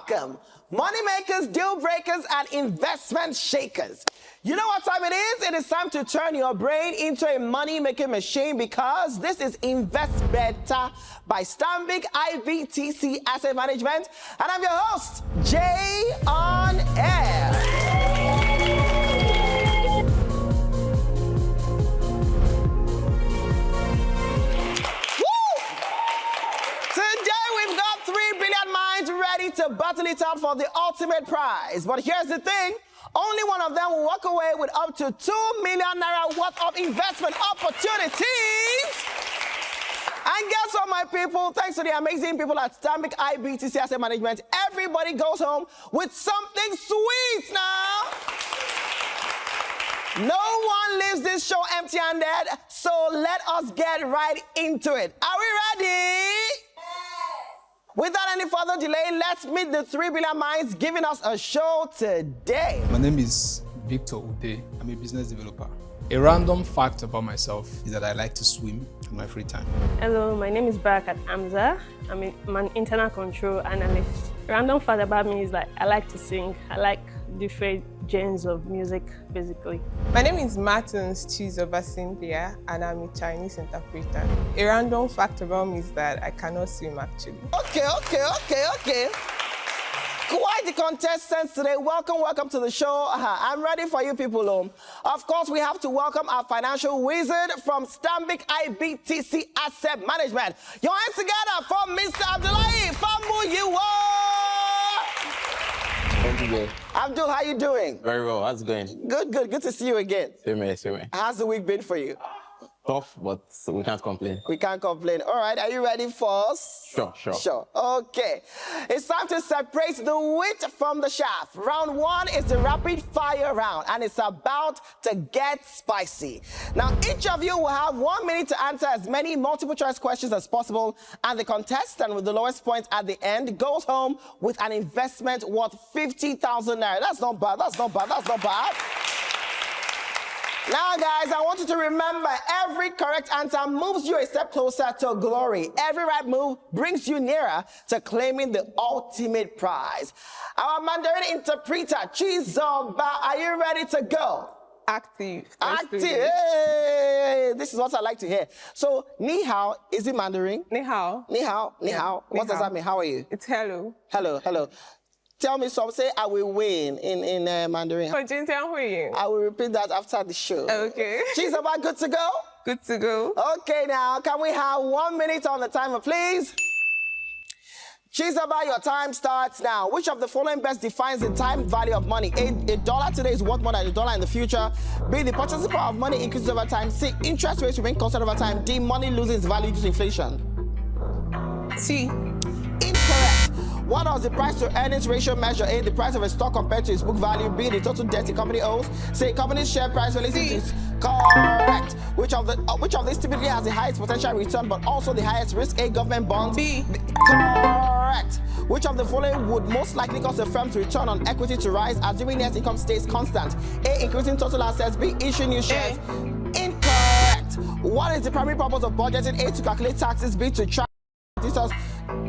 welcome, money makers, deal breakers, and investment shakers. You know what time it is? It is time to turn your brain into a money-making machine because this is InvestBeta by Stanbic IBTC Asset Management, and I'm your host, Jay on Air. Ready to battle it out for the ultimate prize. But here's the thing, only one of them will walk away with up to 2 million naira worth of investment opportunities. And guess what, my people? Thanks to the amazing people at Stanbic IBTC Asset Management, everybody goes home with something sweet now. No one leaves this show empty-handed, so let us get right into it. Are we ready? Without any further delay, let's meet the 3 billion minds giving us a show today. My name is Victor Ude. I'm a business developer. A random fact about myself is that I like to swim in my free time. Hello, my name is Barakat Amza. I'm an internal control analyst. A random fact about me is that I like to sing. I like different genres of music, basically. My name is Martins Chizoba Cynthia, and I'm a Chinese interpreter. A random fact about me is that I cannot swim, actually. Okay. Quite the contestants today. Welcome to the show. I'm ready for you people. Of course, we have to welcome our financial wizard from Stanbic IBTC Asset Management. Your hands together for Mr. Abdullahi Famuyiwa. Thank you. Abdul, how you doing? Very well. How's it going? Good to see you again. Same here. How's the week been for you? Tough, but we can't complain. We can't complain. All right, are you ready for us? Sure. Okay. It's time to separate the wheat from the chaff. Round 1 is the rapid fire round, and it's about to get spicy. Now, each of you will have 1 minute to answer as many multiple choice questions as possible, and the contestant with the lowest points at the end goes home with an investment worth 50,000 naira. That's not bad. Now, guys, I want you to remember every correct answer moves you a step closer to glory. Every right move brings you nearer to claiming the ultimate prize. Our Mandarin interpreter, Chizoba, are you ready to go? Active. Hey, this is what I like to hear. So, ni hao, is it Mandarin? Ni hao. Ni hao. What does that mean? How are you? It's hello. Hello. Tell me some. Say, I will win in Mandarin. I will repeat that after the show. Okay. Chizoba, good to go? Good to go. Okay, now, can we have 1 minute on the timer, please? Chizoba, your time starts now. Which of the following best defines the time value of money? A dollar today is worth more than $1 in the future. B, the purchasing power of money increases over time. C, interest rates remain constant over time. D, money loses its value due to inflation. C. Incorrect. What does the price to earnings ratio measure? A, the price of a stock compared to its book value. B, the total debt the company owes. C, company's share price relative to its... Correct. Which of these typically has the highest potential return but also the highest risk? A, government bonds. B. Correct. Which of the following would most likely cause a firm's return on equity to rise, assuming net income stays constant? A, increasing total assets. B, issuing new shares. Incorrect. What is the primary purpose of budgeting? A, to calculate taxes. B, to track resources.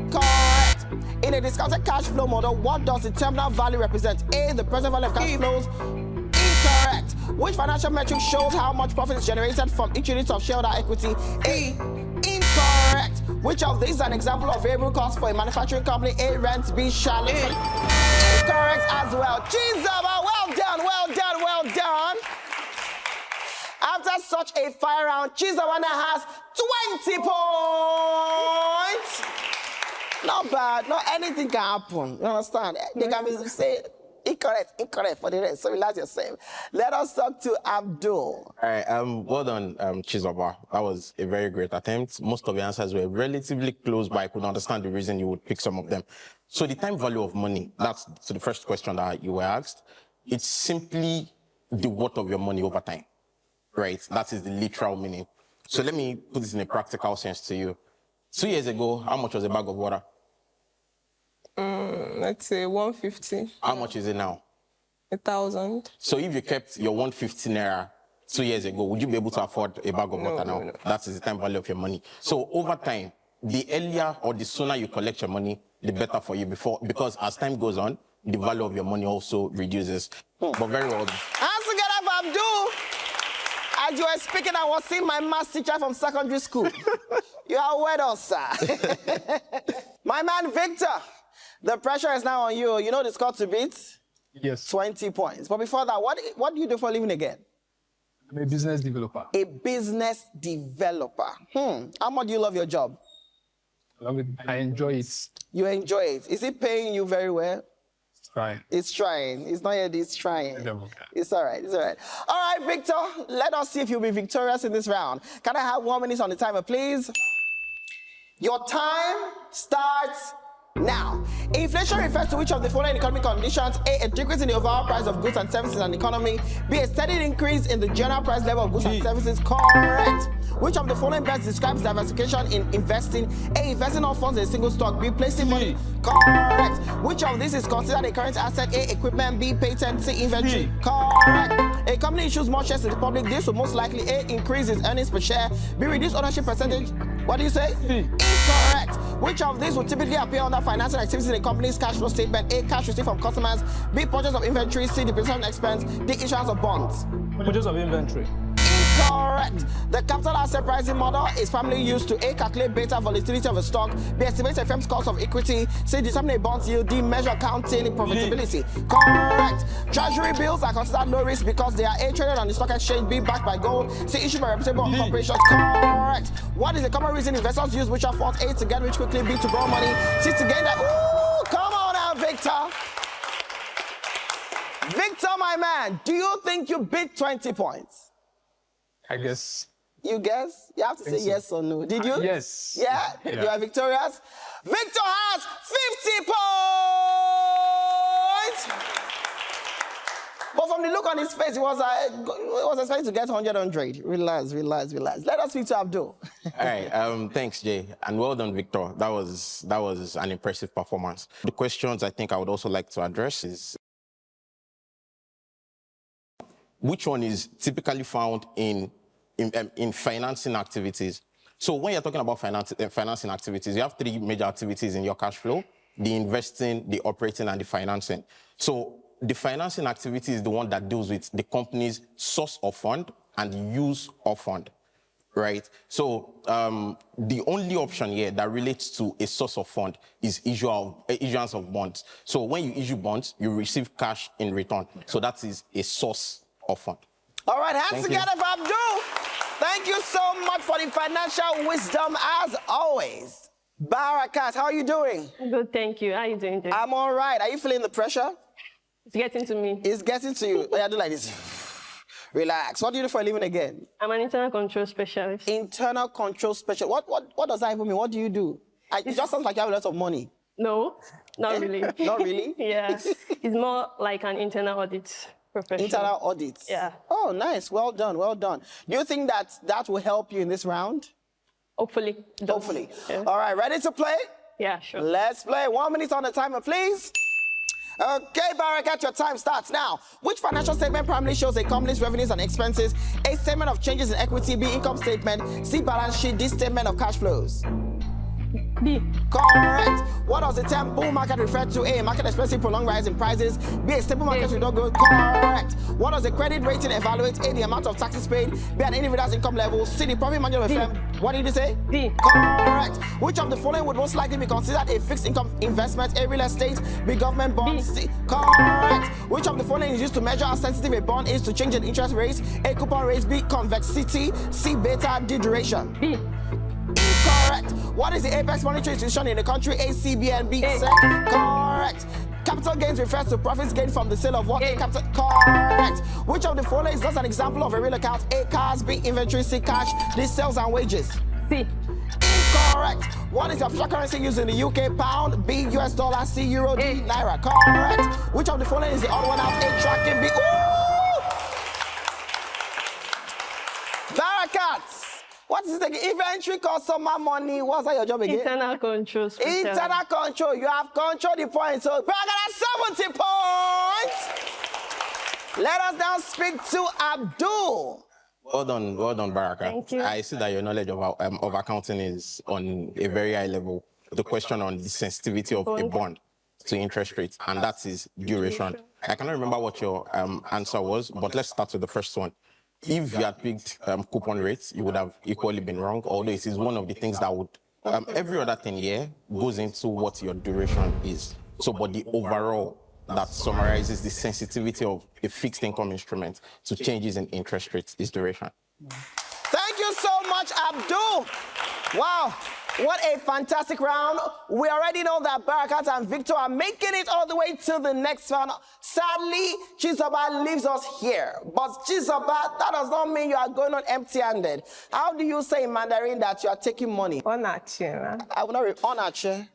Correct. In a discounted cash flow model, what does the terminal value represent? A, the present value of cash flows. Incorrect. Which financial metric shows how much profit is generated from each unit of shareholder equity? A. Incorrect. Which of these is an example of variable cost for a manufacturing company? A, rent. B, shallot. Incorrect as well. Chizoba, well done. After such a fire round, Chizoba now has 20 points. Not bad. Not anything can happen. You understand? They can be say incorrect for the rest. So relax yourself. Let us talk to Abdul. All right. Well done, Chizoba. That was a very great attempt. Most of the answers were relatively close, but I could understand the reason you would pick some of them. So the time value of money, that's the first question that you were asked. It's simply the worth of your money over time, right? That is the literal meaning. So let me put this in a practical sense to you. 2 years ago, how much was a bag of water? Let's say 150. How much is it now? 1,000. So if you kept your 150 naira 2 years ago, would you be able to afford a bag of water now? No. That is the time value of your money. So over time, the earlier or the sooner you collect your money, the better for you because as time goes on, the value of your money also reduces. But very well done. Hands together for Abdul. As you were speaking, I was seeing my maths teacher from secondary school. You are well done, sir. My man, Victor, the pressure is now on you. You know the score to beat? Yes. 20 points. But before that, what do you do for a living again? I'm a business developer. A business developer. How much do you love your job? I enjoy it. You enjoy it. Is it paying you very well? Right. It's trying. It's not yet, it's trying. Okay. It's all right. It's all right. All right, Victor, let us see if you'll be victorious in this round. Can I have 1 minute on the timer, please? Your time starts now. Inflation refers to which of the following economic conditions: A decrease in the overall price of goods and services in the economy. B, a steady increase in the general price level of goods and services. Correct. Which of the following best describes diversification in investing? A, investing all funds in a single stock. B, placing money. Correct. Which of these is considered a current asset? A, equipment. B, patent. C, inventory. Correct. A company issues more shares to the public. This will most likely A, increase its earnings per share. B, reduce ownership percentage. What do you say? Incorrect. Which of these will typically appear under financial activities in a company's cash flow statement? A, cash received from customers. B, purchase of inventory. C, depreciation expense. D, issuance of bonds. Purchase of inventory. Incorrect. The capital asset pricing model is primarily used to A, calculate beta volatility of a stock. B, estimate a firm's cost of equity. C, determine a bond's yield. D, measure accounting profitability. Correct. Treasury bills are considered low risk because they are A, traded on the stock exchange. B, backed by gold. C, issued by reputable corporations. Correct. What is the common reason investors use mutual funds? A, to get rich quickly. B, to borrow money. C, to gain that. Ooh, come on now, Victor. Victor, my man, do you think you beat 20 points? I guess. You guess? You have to say so. yes or no. Did you? Yes. Yeah? Yeah. You are victorious? Victor has 50 points! But from the look on his face, he was expecting to get 100. Relax. Let us speak to Abdul. All right, thanks, Jay, and well done, Victor. That was an impressive performance. The questions I think I would also like to address is, which one is typically found in financing activities? So when you're talking about financing activities, you have three major activities in your cash flow: the investing, the operating, and the financing. So the financing activity is the one that deals with the company's source of fund and use of fund, right? So the only option here that relates to a source of fund is issuance of bonds. So when you issue bonds, you receive cash in return. So that is a source of fund. All right, hands together for Abdul. Thank you so much for the financial wisdom, as always. Barakat, how are you doing? Good, thank you. How are you doing, Jay? I'm all right. Are you feeling the pressure? It's getting to me. It's getting to you. Oh, yeah, do like this. Relax. What do you do for a living again? I'm an internal control specialist. Internal control specialist. What does that even mean? What do you do? It just sounds like you have a lot of money. No, not really. Not really? Yeah, it's more like an internal audit professional. Internal audit. Yeah. Oh, nice. Well done. Well done. Do you think that will help you in this round? Hopefully. Hopefully. Yeah. All right, ready to play? Yeah, sure. Let's play. 1 minute on the timer, please. Okay, Barakat, your time starts now. Which financial statement primarily shows a company's revenues and expenses? A, statement of changes in equity. B, income statement. C, balance sheet. D, statement of cash flows. B. Correct. What does the term bull market refer to? A, market experiencing prolonged rise in prices. B, a stable market with no growth. Correct. What does the credit rating evaluate? A, the amount of taxes paid. B, an individual's income level. C, the profit margin of a firm. What did you say? D. Correct. Which of the following would most likely be considered a fixed income investment? A, real estate. B, government bonds. C. Correct. Which of the following is used to measure how sensitive a bond is to change in interest rates? A, coupon rates. B, convexity. C, beta. D, duration. B. Correct. What is the apex monetary institution in the country? A, CBN. B, SEC. Correct. Capital gains refers to profits gained from the sale of what? A, capital. Correct. Which of the following is just an example of a real account? A, cars. B, inventory. C, cash. D, sales and wages. C. Incorrect. What is the official currency used in the UK? Pound. B, US dollar. C, euro. D, naira. Correct. Which of the following is the odd one out? A, tracking. B. Ooh! Barakat. What is the inventory cost some more money? What's that your job again? Internal control specialist. Internal control. You have control the points. So Barakat has 70 points. Let us now speak to Abdul. Well done, Barakat. Thank you. I see that your knowledge of accounting is on a very high level. the question on the sensitivity of a bond to interest rates, and that is duration. I cannot remember what your answer was, but let's start with the first one. If you had picked coupon rates, you would have equally been wrong, although it is one of the things that would, every other 10 year goes into what your duration is. So, but the overall that summarizes the sensitivity of a fixed income instrument to changes in interest rates is duration. Thank you so much, Abdul. Wow, what a fantastic round. We already know that Barakat and Victor are making it all the way to the next round. Sadly, Chizoba leaves us here. But Chizoba, that does not mean you are going on empty-handed. How do you say in Mandarin that you are taking money? Onache. I will not read Onache.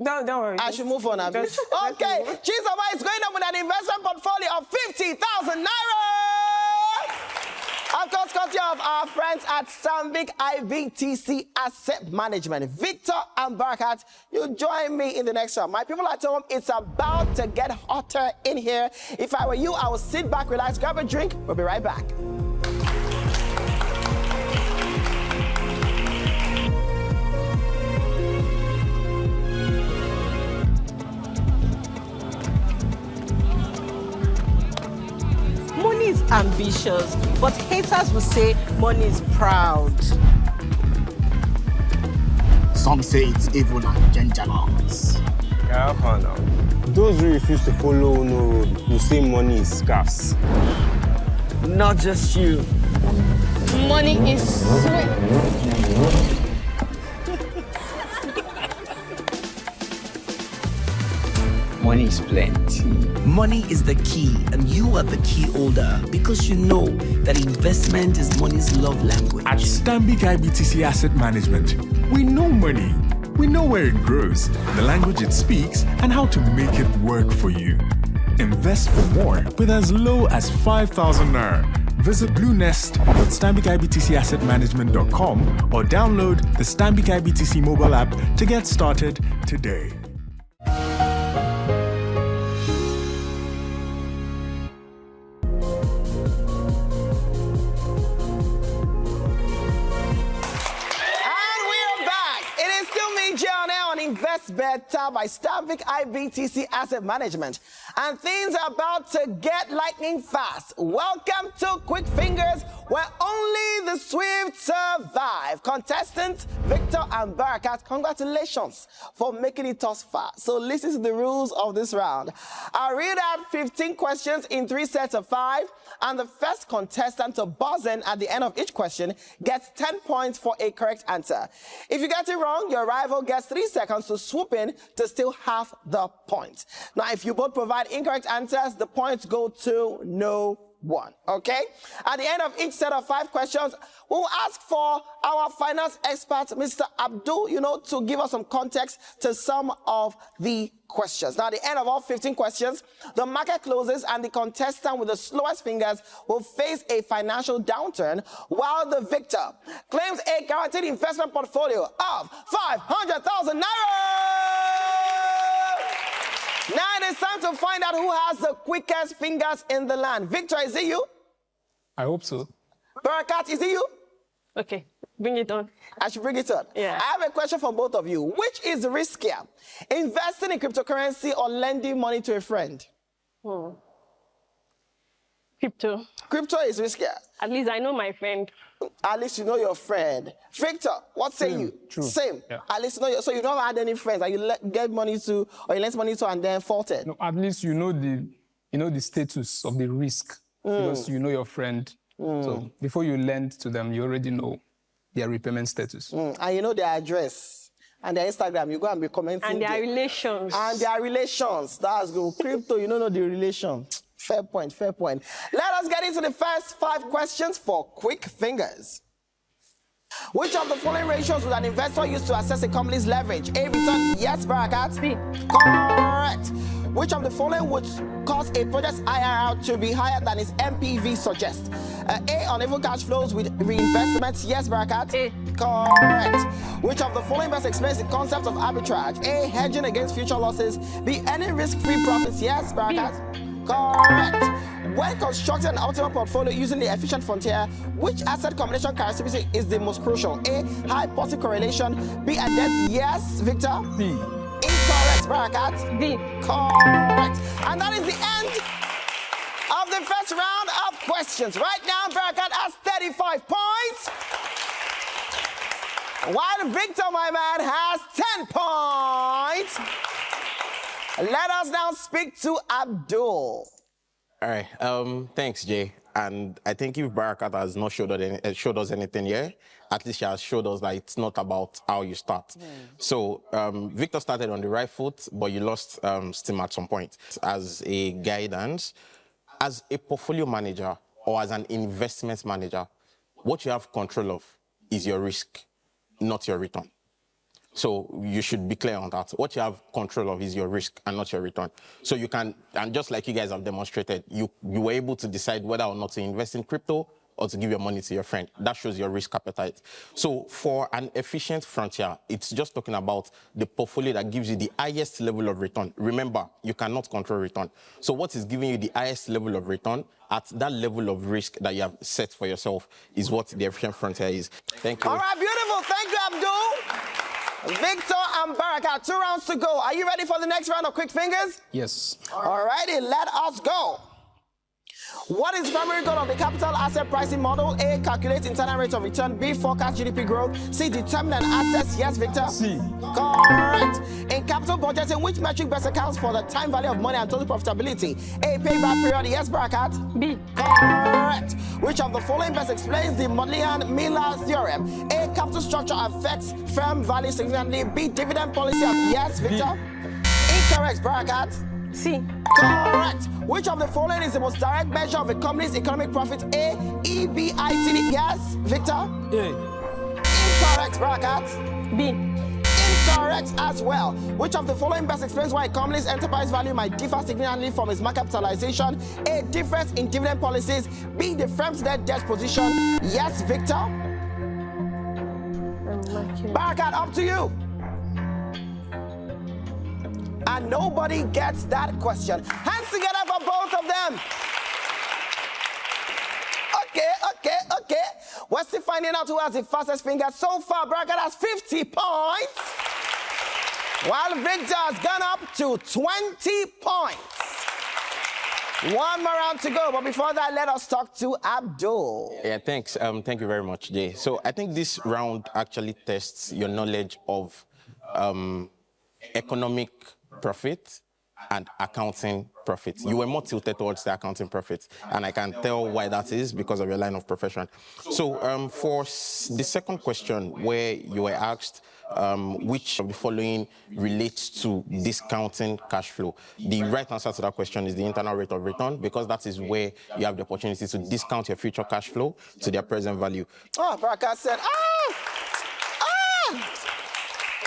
Don't worry. I should move on, Abby. Okay, Chizoba is going up with an investment portfolio of 50,000 naira. Of course, courtesy of our friends at Stanbic IBTC Asset Management. Victor and Barakat, you join me in the next round. My people at home, it's about to get hotter in here. If I were you, I would sit back, relax, grab a drink. We'll be right back. Money is ambitious, but haters will say money is proud. Some say it's evil and dangerous. Yeah, I found out. Those who refuse to follow no road will say money is scarce. Not just you. Money is sweet. Money is plenty. Money is the key, and you are the key holder because you know that investment is money's love language. At Stanbic IBTC Asset Management, we know money. We know where it grows, the language it speaks, and how to make it work for you. Invest for more with as low as 5,000 naira. Visit bluenest.stanbicibtcassetmanagement.com or download the Stanbic IBTC mobile app to get started today. InvestBeta by Stanbic IBTC Asset Management. And things are about to get lightning fast. Welcome to Quick Fingers, where only the swift survive. Contestants Victor and Barakat, congratulations for making it thus far. So listen to the rules of this round. I'll read out 15 questions in 3 sets of 5, and the first contestant to buzz in at the end of each question gets 10 points for a correct answer. If you get it wrong, your rival gets 3 seconds to swoop in to steal half the points. Now, if you both provide incorrect answers, the points go to no one, okay? At the end of each set of 5 questions, we'll ask for our finance expert, Mr. Abdul, to give us some context to some of the questions. Now, at the end of all 15 questions, the market closes and the contestant with the slowest fingers will face a financial downturn, while the victor claims a guaranteed investment portfolio of 500,000 naira. Now it is time to find out who has the quickest fingers in the land. Victor, is it you? I hope so. Barakat, is it you? Okay, bring it on. I should bring it on. Yeah. I have a question for both of you. Which is riskier, investing in cryptocurrency or lending money to a friend? Crypto. Crypto is riskier. At least I know my friend. At least you know your friend. Victor, what say you? True. Same. Yeah. At least you know so you don't had any friends that you get money to or you lend money to and then faulted. No, at least you know the status of the risk because you know your friend. So before you lend to them, you already know their repayment status. And you know their address and their Instagram. You go and be commenting. And their relations. And their relations. That's good. Crypto, you don't know the relation. Fair point, fair point. Let us get into the first 5 questions for Quick Fingers. Which of the following ratios would an investor use to assess a company's leverage? A, return, yes, Barakat? B. Correct. Which of the following would cause a project's IRR to be higher than its MPV suggests? A, uneven cash flows with reinvestments, yes, Barakat? A. Correct. Which of the following best explains the concept of arbitrage? A, hedging against future losses. B, earning risk-free profits, yes, Barakat? Correct. When constructing an optimal portfolio using the efficient frontier, which asset combination characteristic is the most crucial? A, high positive correlation. B, a debt. Yes, Victor? B. Incorrect, Barakat. B. Correct. And that is the end of the first round of questions. Right now, Barakat has 35 points, while Victor, my man, has 10 points. Let us now speak to Abdul. All right. Thanks, Jay. And I think if Barakat has not showed us anything here, at least she has showed us that it's not about how you start. So Victor started on the right foot, but you lost steam at some point. As a guidance, as a portfolio manager or as an investment manager, what you have control of is your risk, not your return. So you should be clear on that. What you have control of is your risk and not your return. So you can, and just like you guys have demonstrated, you were able to decide whether or not to invest in crypto or to give your money to your friend. That shows your risk appetite. So for an efficient frontier, it's just talking about the portfolio that gives you the highest level of return. Remember, you cannot control return. So what is giving you the highest level of return at that level of risk that you have set for yourself is what the efficient frontier is. Thank you. All right, beautiful. Thank you, Abdul. Victor and Barakat, 2 rounds to go. Are you ready for the next round of quick fingers? Yes. All righty, let us go. What is the primary goal of the capital asset pricing model? A, calculate internal rate of return. B, forecast GDP growth. C, determine an assets. Yes, Victor? C. Correct. In capital budgeting, which metric best accounts for the time value of money and total profitability? A, payback period. Yes, Barakat? B. Correct. Which of the following best explains the Modiglian-Miller theorem? A, capital structure affects firm value significantly. B, dividend policy. Yes, Victor? B. Incorrect, Barakat? C. Correct. Which of the following is the most direct measure of a company's economic profit? A, EBITDA. Yes, Victor? A. Incorrect, Barakat? B. Incorrect as well. Which of the following best explains why a company's enterprise value might differ significantly from its market capitalization? A, difference in dividend policies. B, the firm's net debt position. Yes, Victor? Barakat, up to you. And nobody gets that question. Hands together for both of them. Okay. We're still finding out who has the fastest finger. So far, Barakat has 50 points, while Victor has gone up to 20 points. 1 more round to go, but before that, let us talk to Abdul. Yeah, thanks. Thank you very much, Jay. So I think this round actually tests your knowledge of economic profit and accounting profit. You were more tilted towards the accounting profit, and I can tell why that is because of your line of profession. So for the second question, where you were asked which of the following relates to discounting cash flow, the right answer to that question is the internal rate of return, because that is where you have the opportunity to discount your future cash flow to their present value. Oh, Barakat said,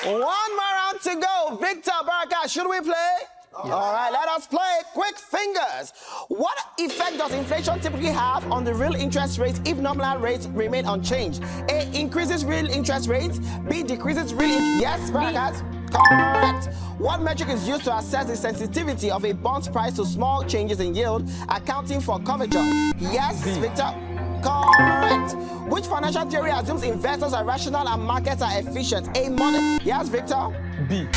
1 more round to go. Victor, Barakat, should we play? Yes. All right, let us play. Quick fingers. What effect does inflation typically have on the real interest rates if nominal rates remain unchanged? A, increases real interest rates. B, decreases real interest. Yes, Barakat? Correct. What metric is used to assess the sensitivity of a bond's price to small changes in yield, accounting for coverage? Yes, B. Victor? Correct. Which financial theory assumes investors are rational and markets are efficient? A, money. Yes, Victor? B.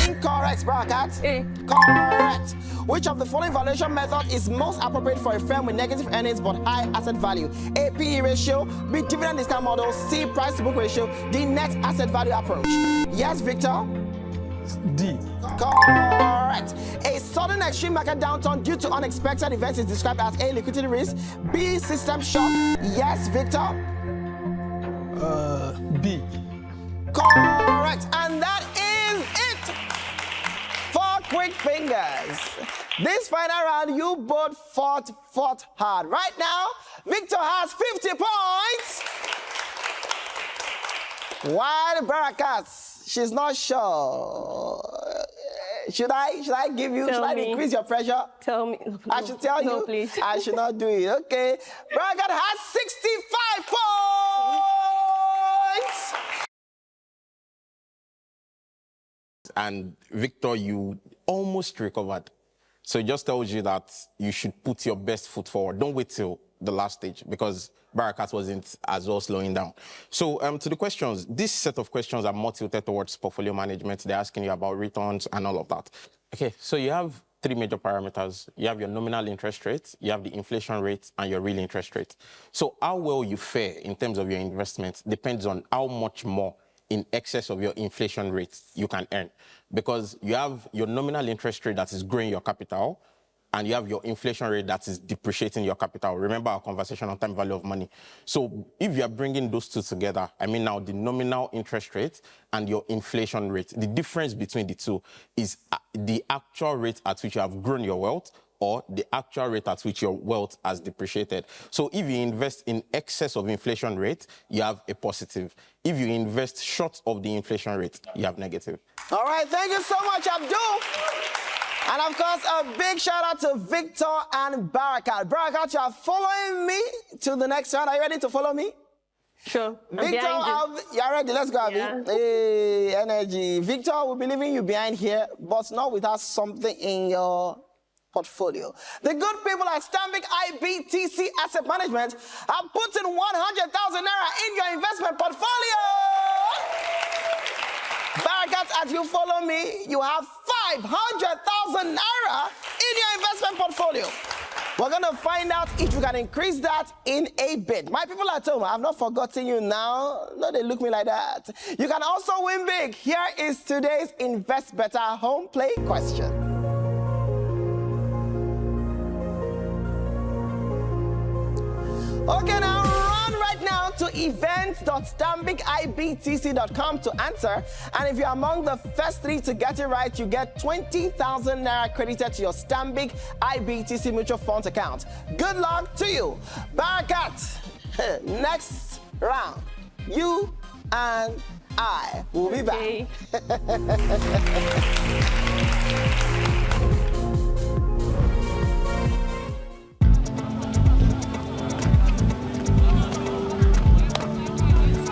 Incorrect, Barakat. A. Correct. Which of the following valuation method is most appropriate for a firm with negative earnings but high asset value? A, PE ratio. B, dividend discount model. C, price to book ratio. D, net asset value approach. Yes, Victor? D. Correct. A sudden extreme market downturn due to unexpected events is described as A, liquidity risk. B, system shock. Yes, Victor? B. Correct. And that is it for quick fingers. This final round, you both fought hard. Right now, Victor has 50 points, while Barakat, she's not sure. Should I give you? Should I increase your pressure? Tell me. I should tell you? No, please. I should not do it. Okay. Barakat has 65 points. And Victor, you almost recovered. So it just tells you that you should put your best foot forward. Don't wait till the last stage because Barakat wasn't as well slowing down. So to the questions, this set of questions are more tilted towards portfolio management. They're asking you about returns and all of that. Okay, so you have three major parameters. You have your nominal interest rate, you have the inflation rate, and your real interest rate. So how well you fare in terms of your investment depends on how much more in excess of your inflation rate you can earn. Because you have your nominal interest rate that is growing your capital, and you have your inflation rate that is depreciating your capital. Remember our conversation on time value of money. So if you are bringing those two together, I mean now the nominal interest rate and your inflation rate, the difference between the two is the actual rate at which you have grown your wealth or the actual rate at which your wealth has depreciated. So if you invest in excess of inflation rate, you have a positive. If you invest short of the inflation rate, you have negative. All right, thank you so much, Abdul. And of course, a big shout out to Victor and Barakat. Barakat, you are following me to the next round. Are you ready to follow me? Sure. Victor, you're ready. Let's go, Abby. Yeah. Hey, energy. Victor, we'll be leaving you behind here, but not without something in your portfolio. The good people at Stanbic IBTC Asset Management are putting 100,000 naira in your investment portfolio. Barakat, as you follow me, you have 500,000 naira in your investment portfolio. We're going to find out if we can increase that in a bit. My people at home, I've not forgotten you now. No, they look me like that. You can also win big. Here is today's InvestBeta home play question. Okay, now run right now to events.stanbicibtc.com to answer. And if you're among the first three to get it right, you get 20,000 naira credited to your Stanbic IBTC mutual funds account. Good luck to you. Barakat, next round, you and I will be back.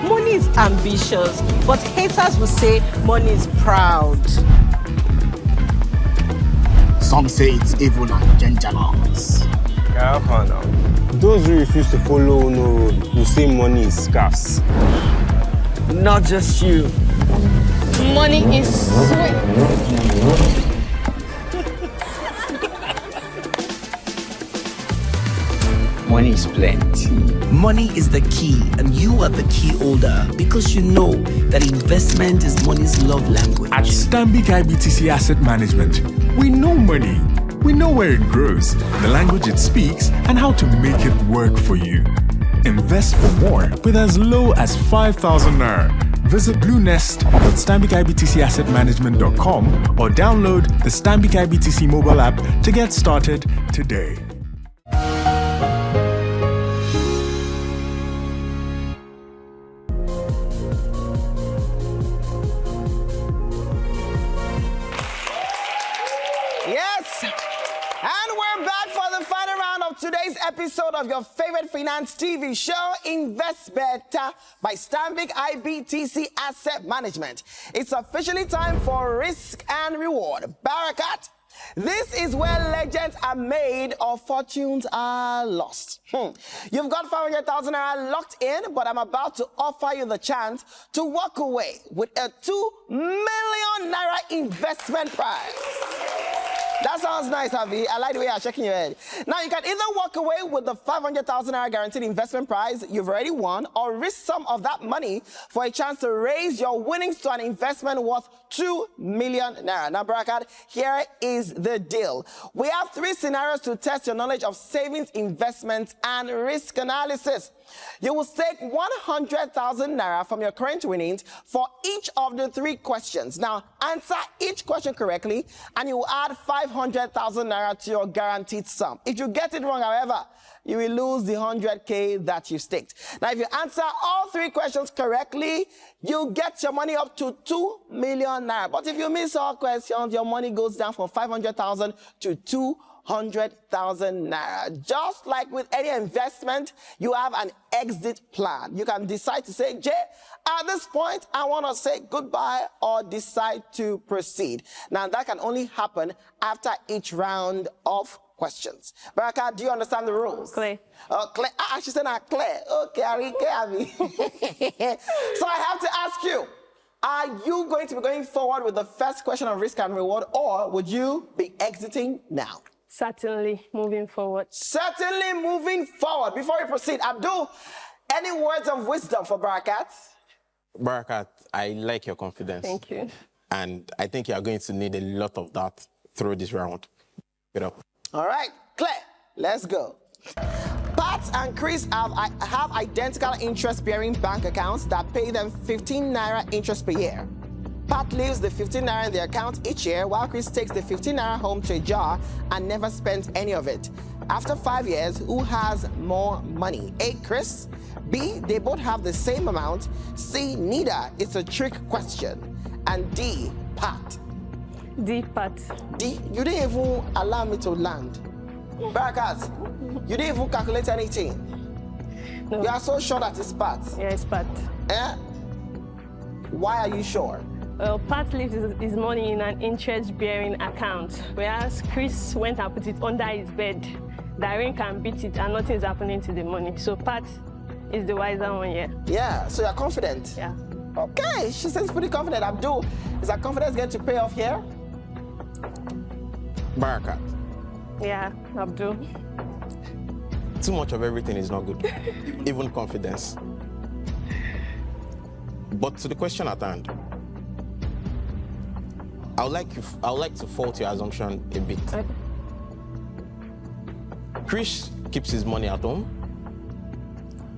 Money is ambitious, but haters will say money is proud. Some say it's evil and dangerous. Careful now. Those who refuse to follow no road will say money is scarce. Not just you. Money is sweet. Money is plenty. Money is the key, and you are the key holder because you know that investment is money's love language. At Stanbic IBTC Asset Management, we know money. We know where it grows, the language it speaks, and how to make it work for you. Invest for more with as low as 5,000 naira. Visit bluenest.stanbicibtcassetmanagement.com or download the Stanbic IBTC mobile app to get started today. Yes, and we're back for the final round of today's episode of your favorite finance TV show, InvestBeta by Stanbic IBTC Asset Management. It's officially time for risk and reward. Barakat, this is where legends are made or fortunes are lost. You've got 500,000 naira locked in, but I'm about to offer you the chance to walk away with a 2 million naira investment prize. That sounds nice, Avi. I like the way you're shaking your head. Now, you can either walk away with the 500,000 naira guaranteed investment prize you've already won, or risk some of that money for a chance to raise your winnings to an investment worth 2 million naira. Now, Barakat, here is the deal. We have 3 scenarios to test your knowledge of savings, investments, and risk analysis. You will stake 100,000 naira from your current winnings for each of the 3 questions. Now, answer each question correctly, and you will add 500,000 naira to your guaranteed sum. If you get it wrong, however, you will lose the 100K that you staked. Now, if you answer all 3 questions correctly, you get your money up to 2 million naira. But if you miss all questions, your money goes down from 500,000 to 2 200,000 naira. Just like with any investment, you have an exit plan. You can decide to say, Jay, at this point, I want to say goodbye, or decide to proceed. Now, that can only happen after each round of questions. Baraka, do you understand the rules? Claire. Claire. She said, Claire. Okay, Arike. So I have to ask you, are you going to be going forward with the first question of risk and reward, or would you be exiting now? Certainly moving forward. Certainly moving forward. Before we proceed, Abdul, any words of wisdom for Barakat? Barakat, I like your confidence. Thank you. And I think you are going to need a lot of that through this round. Get up. All right, Claire, let's go. Pat and Chris have identical interest-bearing bank accounts that pay them 15 naira interest per year. Pat leaves the 15 naira in the account each year, while Chris takes the 15 naira home to a jar and never spends any of it. After 5 years, who has more money? A, Chris. B, they both have the same amount. C, neither. It's a trick question. And D, Pat. D, Pat. D, you didn't even allow me to land. Barakat, you didn't even calculate anything. No. You are so sure that it's Pat. Yeah, it's Pat. Eh? Why are you sure? Well, Pat leaves his money in an interest-bearing account, whereas Chris went and put it under his bed. The rain can beat it and nothing is happening to the money. So Pat is the wiser one here. Yeah, so you're confident? Yeah. Okay, she seems pretty confident. Abdul, is that confidence going to pay off here? Barakat. Yeah, Abdul. Too much of everything is not good, even confidence. But to the question at hand, I would like to fault your assumption a bit. Okay. Chris keeps his money at home,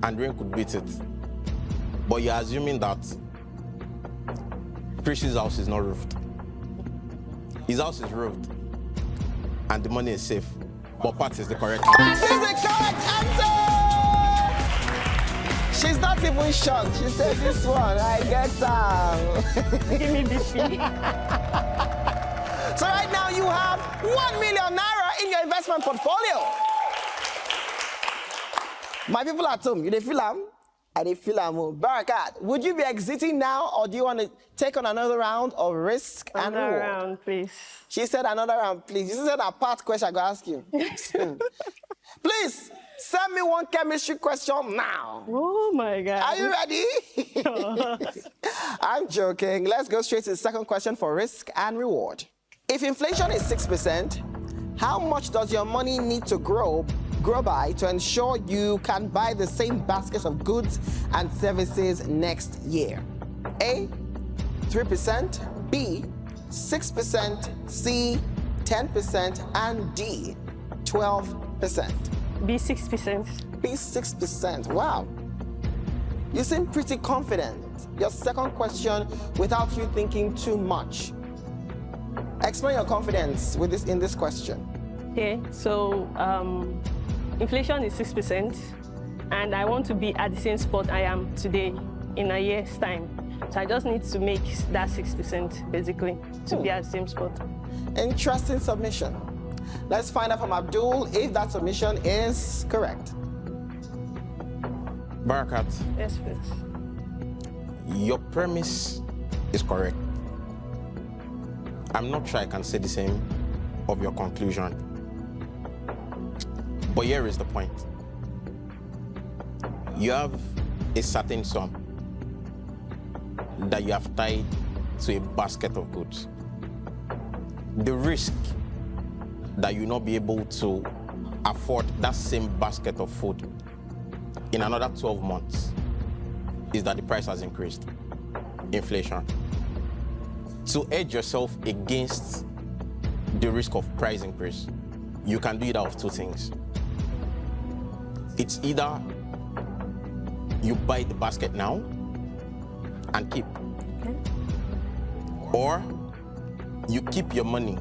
and rain could beat it. But you're assuming that Chris's house is not roofed. His house is roofed, and the money is safe. But Pat is the correct answer. That is the correct answer! She's not even shocked. She said, this one, I get Give me this. So right now you have 1 million naira in your investment portfolio. My people at home, you dey feel am? I dey feel am. Barakat, would you be exiting now, or do you want to take on another round of risk and reward? Another round, please. She said another round, please. You said a part question I go ask you. Please, send me one chemistry question now. Oh my God. Are you ready? I'm joking. Let's go straight to the second question for risk and reward. If inflation is 6%, how much does your money need to grow by to ensure you can buy the same basket of goods and services next year? A, 3%, B, 6%, C, 10%, and D, 12%. B, 6%. B, 6%. Wow. You seem pretty confident. Your second question without you thinking too much. Explain your confidence with this in this question. Okay, so inflation is 6%, and I want to be at the same spot I am today in a year's time. So I just need to make that 6% basically to be at the same spot. Interesting submission. Let's find out from Abdul if that submission is correct. Barakat. Yes, please. Your premise is correct. I'm not sure I can say the same of your conclusion. But here is the point. You have a certain sum that you have tied to a basket of goods. The risk that you not be able to afford that same basket of food in another 12 months is that the price has increased. Inflation. To hedge yourself against the risk of price increase, you can do either of two things. It's either you buy the basket now and keep, or you keep your money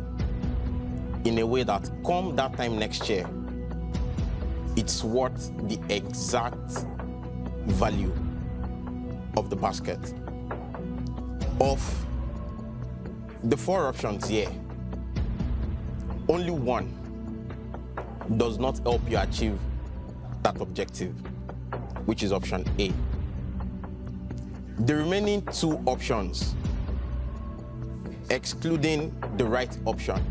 in a way that come that time next year, it's worth the exact value of the basket. Of the four options here, only one does not help you achieve that objective, which is option A. The remaining two options, excluding the right option,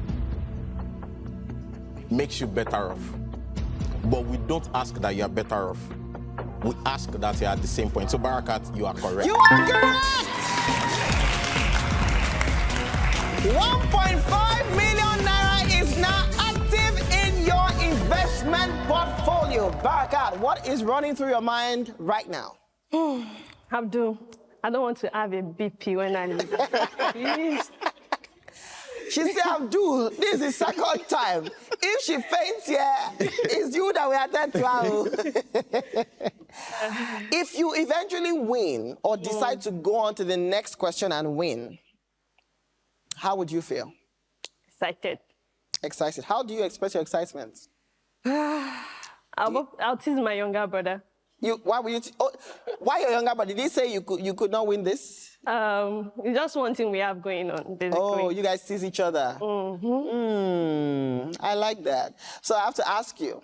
makes you better off. But we don't ask that you are better off. We ask that you are at the same point. So Barakat, you are correct. You are correct! 1.5 million naira is now active in your investment portfolio. Barakat, what is running through your mind right now? Abdul, I don't want to have a BP when I leave. Please. She said, Abdul, this is the second time. If she faints here, it's you that we attend to her. If you eventually win or decide to go on to the next question and win, how would you feel? Excited. Excited. How do you express your excitement? I'll tease my younger brother. Why were you? Why your younger brother? Did he say you could not win this? It's just one thing we have going on, basically. Oh, you guys tease each other. I like that. So I have to ask you,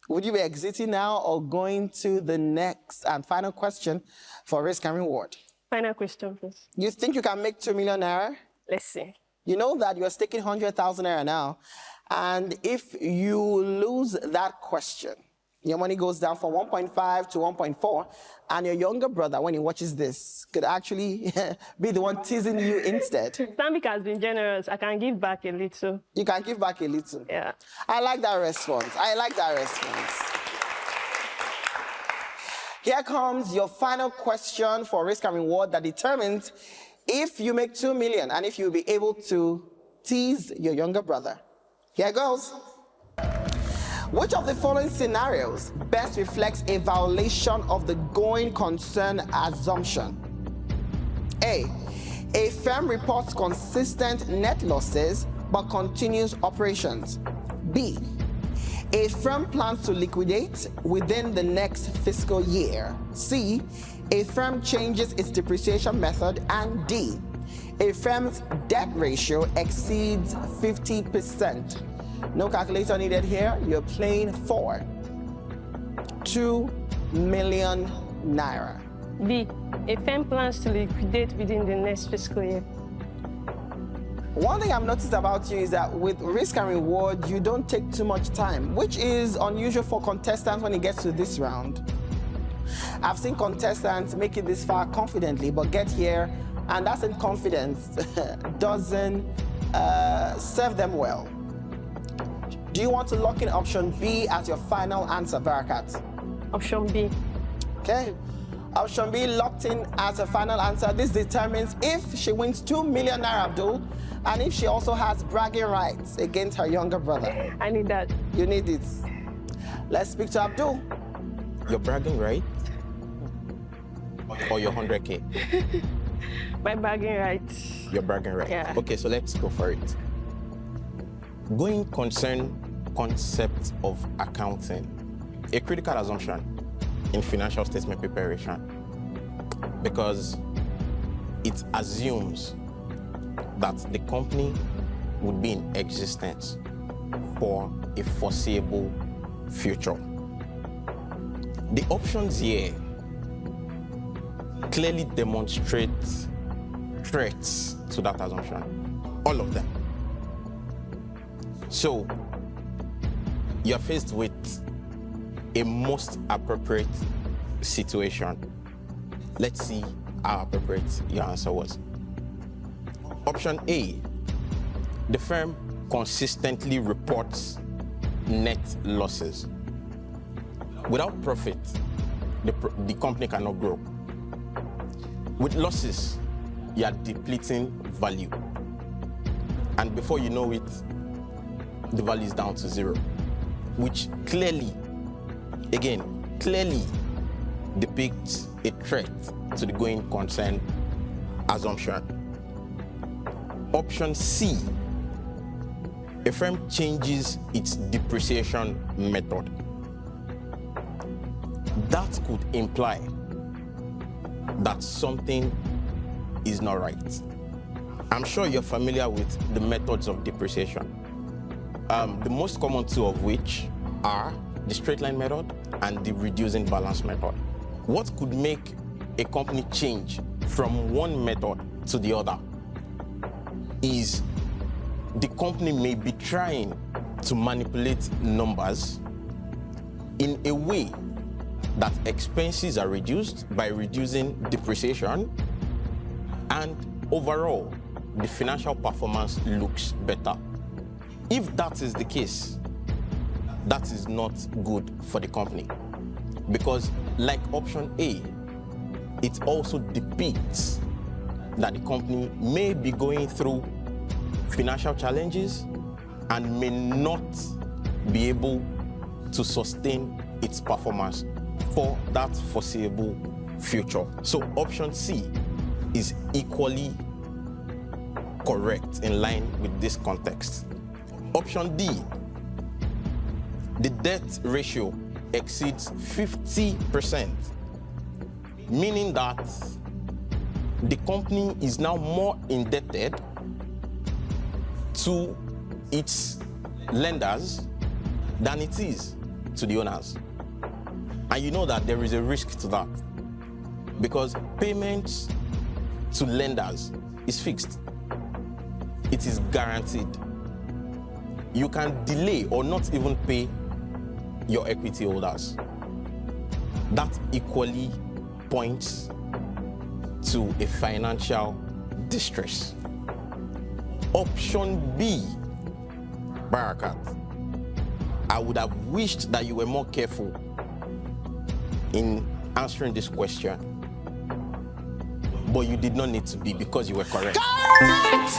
would you be exiting now or going to the next and final question for risk and reward? Final question, please. You think you can make 2 million naira? Let's see. You know that you're staking 100,000 naira now, and if you lose that question, your money goes down from 1.5 to 1.4, and your younger brother, when he watches this, could actually be the one teasing you instead. Stanbic has been generous. I can give back a little. You can give back a little? Yeah. I like that response. I like that response. Here comes your final question for risk and reward that determines if you make 2 million and if you'll be able to tease your younger brother. Here goes. Which of the following scenarios best reflects a violation of the going concern assumption? A firm reports consistent net losses but continues operations. B, a firm plans to liquidate within the next fiscal year. C, a firm changes its depreciation method. And D, a firm's debt ratio exceeds 50%. No calculator needed here. You're playing for 2 million naira. B, a firm plans to liquidate within the next fiscal year. One thing I've noticed about you is that with risk and reward, you don't take too much time, which is unusual for contestants when it gets to this round. I've seen contestants make it this far confidently, but get here, and that same confidence doesn't serve them well. Do you want to lock in option B as your final answer, Barakat? Option B. Okay. Option B locked in as a final answer. This determines if she wins 2 million naira, Abdul, and if she also has bragging rights against her younger brother. I need that. You need it. Let's speak to Abdul. Your bragging right? Or your 100K? My bragging rights. Your bragging right? Yeah. Okay, so let's go for it. Going concern concept of accounting, a critical assumption in financial statement preparation, because it assumes that the company would be in existence for a foreseeable future. The options here clearly demonstrate threats to that assumption, all of them. So, you're faced with a most appropriate situation. Let's see how appropriate your answer was. Option A, the firm consistently reports net losses. Without profit, the company cannot grow. With losses, you are depleting value. And before you know it, the value is down to zero, which clearly depicts a threat to the going concern assumption. Option C, a firm changes its depreciation method. That could imply that something is not right. I'm sure you're familiar with the methods of depreciation. The most common two of which are the straight line method and the reducing balance method. What could make a company change from one method to the other is the company may be trying to manipulate numbers in a way that expenses are reduced by reducing depreciation, and overall, the financial performance looks better. If that is the case, that is not good for the company. Because like option A, it also depicts that the company may be going through financial challenges and may not be able to sustain its performance for that foreseeable future. So option C is equally correct in line with this context. Option D, the debt ratio exceeds 50%, meaning that the company is now more indebted to its lenders than it is to the owners. And you know that there is a risk to that because payments to lenders is fixed. It is guaranteed. You can delay or not even pay your equity holders. That equally points to a financial distress. Option B, Barakat, I would have wished that you were more careful in answering this question, but you did not need to be because you were correct. Correct!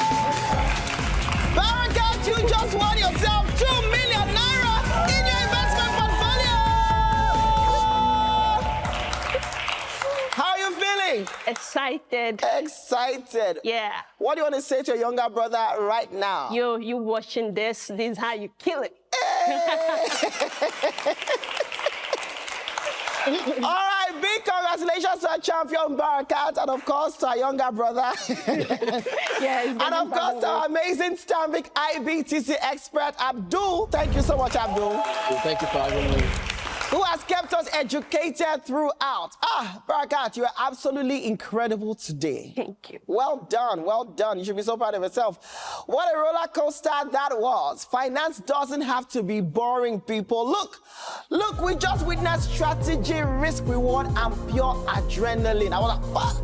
Barakat, you just won yourself 2 million naira in your investment portfolio! How are you feeling? Excited. Excited. Yeah. What do you want to say to your younger brother right now? Yo, you watching this is how you kill it. All right, big congratulations to our champion Barakat, and of course to our younger brother. Yeah, and of course to our amazing Stanbic IBTC expert, Abdul. Thank you so much, Abdul. Thank you for having me. Who has kept us educated throughout. Barakat, you are absolutely incredible today. Thank you. Well done, well done. You should be so proud of yourself. What a roller coaster that was. Finance doesn't have to be boring, people. Look, we just witnessed strategy, risk, reward, and pure adrenaline. I was like,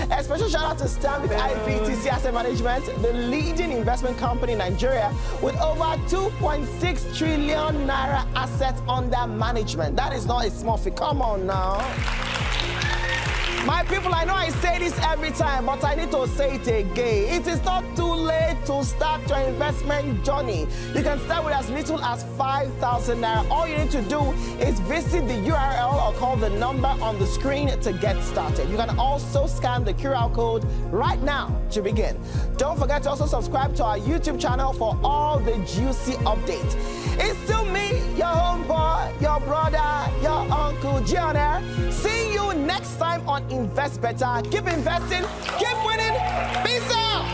A special shout out to Stanbic IBTC Asset Management, the leading investment company in Nigeria with over 2.6 trillion naira assets under management. That is not a small feat. Come on now. My people, I know I say this every time, but I need to say it again. It is not too late to start your investment journey. You can start with as little as 5,000 naira. All you need to do is visit the URL or call the number on the screen to get started. You can also scan the QR code right now to begin. Don't forget to also subscribe to our YouTube channel for all the juicy updates. It's still me, your homeboy, your brother, your uncle, Jioner. See you next time on InvestBeta. Keep investing, keep winning. Peace out.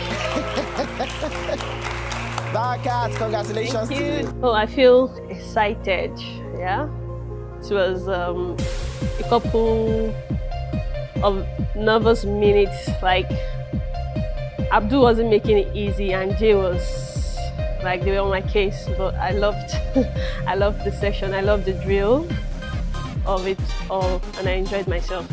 Barakat, congratulations to you. Oh, I feel excited. Yeah, it was a couple of nervous minutes. Like Abdul wasn't making it easy, and Jay was like they were on my case. But I loved the session. I loved the drill of it all, and I enjoyed myself.